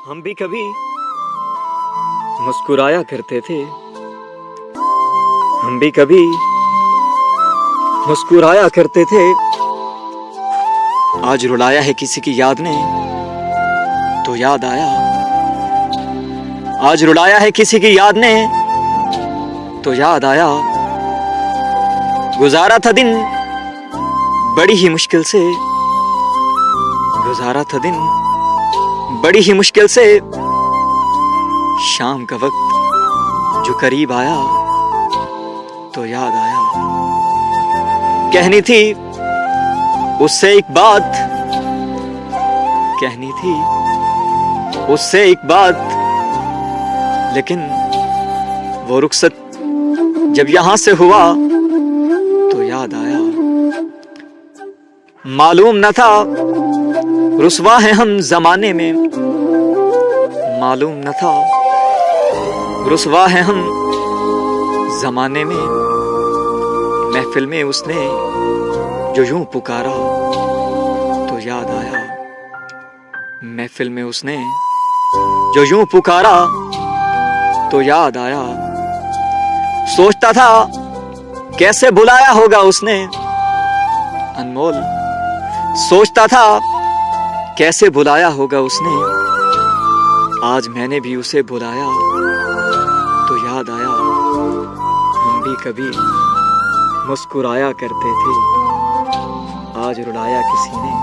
हम भी कभी मुस्कुराया करते थे, हम भी कभी मुस्कुराया करते थे। आज रुलाया है किसी की याद ने तो याद आया, आज रुलाया है किसी की याद ने तो याद आया। गुजारा था दिन बड़ी ही मुश्किल से, गुजारा था दिन बड़ी ही मुश्किल से। शाम का वक्त जो करीब आया तो याद आया। कहनी थी उससे एक बात, कहनी थी उससे एक बात, लेकिन वो रुखसत जब यहां से हुआ तो याद आया। मालूम न था रुसवा है हम जमाने में, मालूम न था रुसवा है हम जमाने में। महफिल में उसने जो यूं पुकारा तो याद आया, महफिल में उसने जो यूं पुकारा तो याद आया। सोचता था कैसे बुलाया होगा उसने अनमोल, सोचता था कैसे बुलाया होगा उसने। आज मैंने भी उसे बुलाया तो याद आया। हम भी कभी मुस्कुराया करते थे, आज रुलाया किसी ने